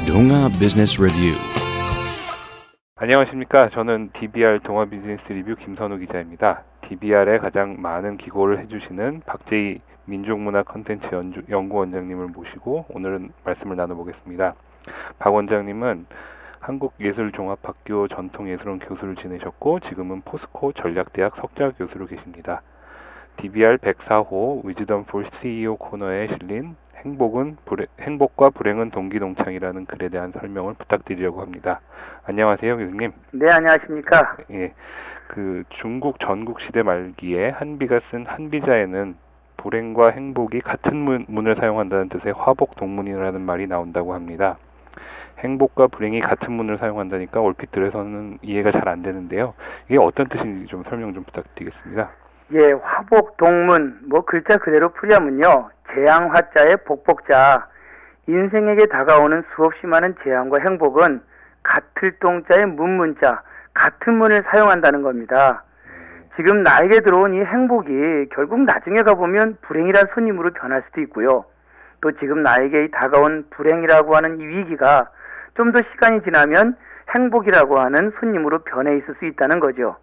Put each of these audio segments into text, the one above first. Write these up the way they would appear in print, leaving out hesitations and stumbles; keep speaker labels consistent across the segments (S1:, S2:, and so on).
S1: 동아 비즈니스 리뷰.
S2: 안녕하십니까. 저는 DBR 동아 비즈니스 리뷰 김선우 기자입니다. DBR에 가장 많은 기고를 해주시는 박재희 민족문화 컨텐츠 연구원장님을 모시고 오늘은 말씀을 나눠보겠습니다. 박 원장님은 한국예술종합학교 전통예술원 교수를 지내셨고 지금은 포스코 전략대학 석좌 교수로 계십니다. DBR 104호 위즈덤 for CEO 코너에 실린 행복과 불행은 동기동창이라는 글에 대한 설명을 부탁드리려고 합니다. 안녕하세요, 교수님.
S3: 네, 안녕하십니까.
S2: 예, 중국 전국시대 말기에 한비가 쓴 한비자에는 불행과 행복이 같은 문을 사용한다는 뜻의 화복동문이라는 말이 나온다고 합니다. 행복과 불행이 같은 문을 사용한다니까 얼핏 들어서는 이해가 잘 안 되는데요. 이게 어떤 뜻인지 좀 설명 좀 부탁드리겠습니다.
S3: 예, 화복동문, 글자 그대로 풀이하면요. 재앙화자의 복복자, 인생에게 다가오는 수없이 많은 재앙과 행복은 같을 동자의 문문자, 같은 문을 사용한다는 겁니다. 지금 나에게 들어온 이 행복이 결국 나중에 가보면 불행이란 손님으로 변할 수도 있고요. 또 지금 나에게 다가온 불행이라고 하는 이 위기가 좀 더 시간이 지나면 행복이라고 하는 손님으로 변해 있을 수 있다는 거죠.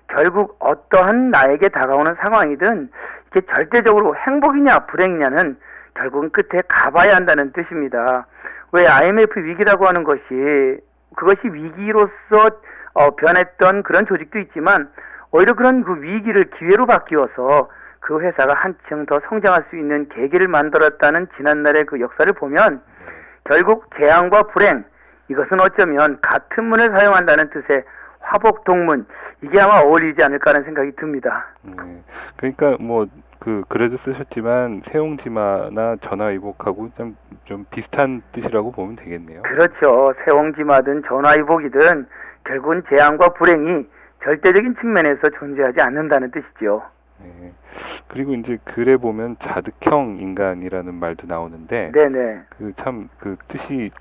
S3: 결국 어떠한 나에게 다가오는 상황이든 이게 절대적으로 행복이냐 불행이냐는 결국은 끝에 가봐야 한다는 뜻입니다. 왜 IMF 위기라고 하는 그것이 위기로서 변했던 그런 조직도 있지만 오히려 그런 그 위기를 기회로 바뀌어서 그 회사가 한층 더 성장할 수 있는 계기를 만들었다는 지난날의 그 역사를 보면 결국 재앙과 불행, 이것은 어쩌면 같은 문을 사용한다는 뜻의 화복동문, 이게 아마 어울리지 않을까 하는 생각이 듭니다.
S2: 그러니까 그래도 쓰셨지만 세옹지마나 전화위복하고 좀 비슷한 뜻이라고 보면 되겠네요.
S3: 그렇죠. 세옹지마든 전화위복이든 결국은 재앙과 불행이 절대적인 측면에서 존재하지 않는다는 뜻이죠.
S2: 네. 그리고 이제 글에 보면 자득형 인간이라는 말도 나오는데,
S3: 네네.
S2: 그 뜻이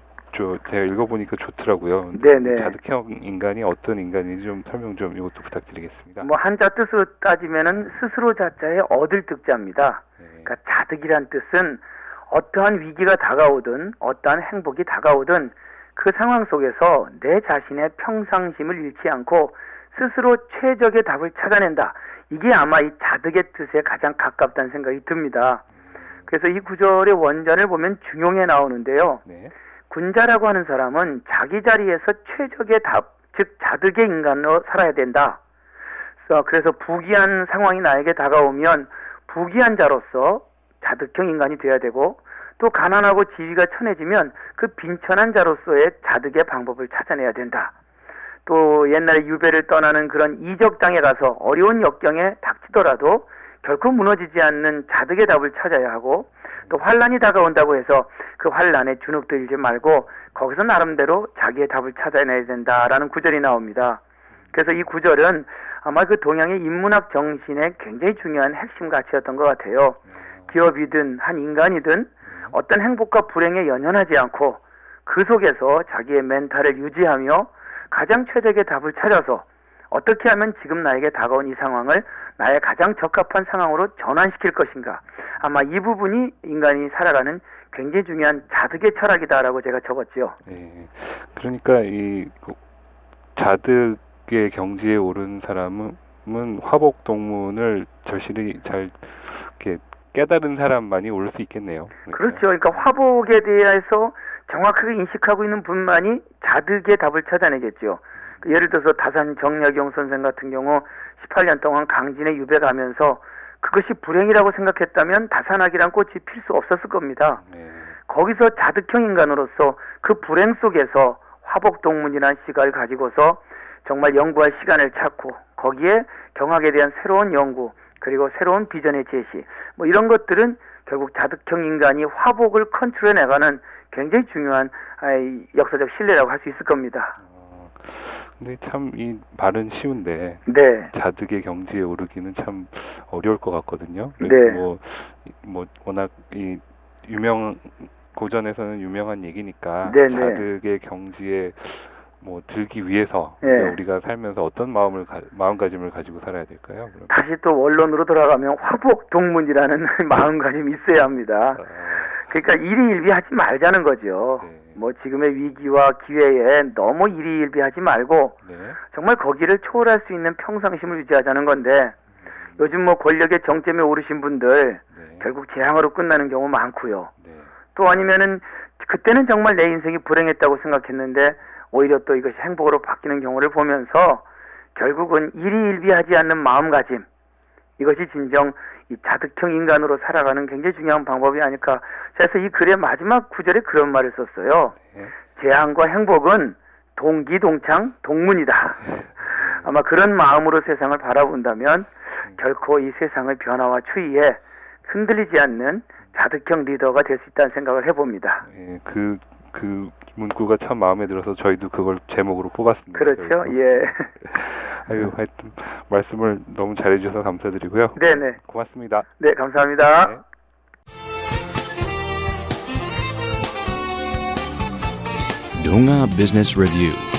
S2: 제가 읽어보니까 좋더라고요.
S3: 네네.
S2: 자득형 인간이 어떤 인간인지 좀 설명 좀 이것도 부탁드리겠습니다.
S3: 한자 뜻으로 따지면은 스스로 자자의 얻을 득자입니다.
S2: 네.
S3: 그러니까 자득이란 뜻은 어떠한 위기가 다가오든 어떠한 행복이 다가오든 그 상황 속에서 내 자신의 평상심을 잃지 않고 스스로 최적의 답을 찾아낸다. 이게 아마 이 자득의 뜻에 가장 가깝다는 생각이 듭니다. 그래서 이 구절의 원전을 보면 중용에 나오는데요.
S2: 네.
S3: 군자라고 하는 사람은 자기 자리에서 최적의 답, 즉 자득의 인간으로 살아야 된다. 그래서 부귀한 상황이 나에게 다가오면 부귀한 자로서 자득형 인간이 되어야 되고, 또 가난하고 지위가 천해지면 그 빈천한 자로서의 자득의 방법을 찾아내야 된다. 또 옛날에 유배를 떠나는 그런 이적 땅에 가서 어려운 역경에 닥치더라도 결코 무너지지 않는 자득의 답을 찾아야 하고, 또 환란이 다가온다고 해서 그 환란에 주눅들지 말고 거기서 나름대로 자기의 답을 찾아내야 된다라는 구절이 나옵니다. 그래서 이 구절은 아마 그 동양의 인문학 정신의 굉장히 중요한 핵심 가치였던 것 같아요. 기업이든 한 인간이든 어떤 행복과 불행에 연연하지 않고 그 속에서 자기의 멘탈을 유지하며 가장 최적의 답을 찾아서 어떻게 하면 지금 나에게 다가온 이 상황을 나의 가장 적합한 상황으로 전환시킬 것인가. 아마 이 부분이 인간이 살아가는 굉장히 중요한 자득의 철학이다라고 제가 적었죠.
S2: 네. 그러니까 이 자득의 경지에 오른 사람은 화복동문을 절실히 잘 이렇게 깨달은 사람만이 오를 수 있겠네요.
S3: 그렇죠. 그러니까 화복에 대해서 정확하게 인식하고 있는 분만이 자득의 답을 찾아내겠죠. 예를 들어서 다산 정약용 선생 같은 경우 18년 동안 강진에 유배 가면서 그것이 불행이라고 생각했다면 다산학이란 꽃이 필 수 없었을 겁니다. 거기서 자득형 인간으로서 그 불행 속에서 화복동문이라는 시각을 가지고서 정말 연구할 시간을 찾고 거기에 경학에 대한 새로운 연구, 그리고 새로운 비전의 제시, 이런 것들은 결국 자득형 인간이 화복을 컨트롤해 나가는 굉장히 중요한 역사적 신뢰라고 할 수 있을 겁니다.
S2: 근데 참 이 말은 쉬운데
S3: 네.
S2: 자득의 경지에 오르기는 참 어려울 것 같거든요.
S3: 네.
S2: 워낙 이 고전에서는 유명한 얘기니까
S3: 네네.
S2: 자득의 경지에 들기 위해서
S3: 네.
S2: 우리가 살면서 어떤 마음가짐을 가지고 살아야 될까요? 그럼?
S3: 다시 또 원론으로 돌아가면 화복동문이라는 마음가짐이 있어야 합니다. 그러니까 일희일비하지 말자는 거죠.
S2: 네.
S3: 뭐 지금의 위기와 기회에 너무 일희일비하지 말고
S2: 네.
S3: 정말 거기를 초월할 수 있는 평상심을 유지하자는 건데 요즘 뭐 권력의 정점에 오르신 분들
S2: 네.
S3: 결국 재앙으로 끝나는 경우 많고요.
S2: 네.
S3: 또 아니면은 그때는 정말 내 인생이 불행했다고 생각했는데 오히려 또 이것이 행복으로 바뀌는 경우를 보면서 결국은 일희일비하지 않는 마음가짐, 이것이 진정 이 자득형 인간으로 살아가는 굉장히 중요한 방법이 아닐까. 그래서 이 글의 마지막 구절에 그런 말을 썼어요.
S2: 네.
S3: 재앙과 행복은 동기동창 동문이다. 아마 그런 마음으로 세상을 바라본다면 결코 이 세상의 변화와 추이에 흔들리지 않는 자득형 리더가 될 수 있다는 생각을 해봅니다.
S2: 예, 그 문구가 참 마음에 들어서 저희도 그걸 제목으로 뽑았습니다.
S3: 그렇죠. 예.
S2: 아유, 하여튼 말씀을 너무 잘해주셔서 감사드리고요.
S3: 네네.
S2: 고맙습니다.
S3: 네, 감사합니다.
S2: 네.
S1: Donga Business Review.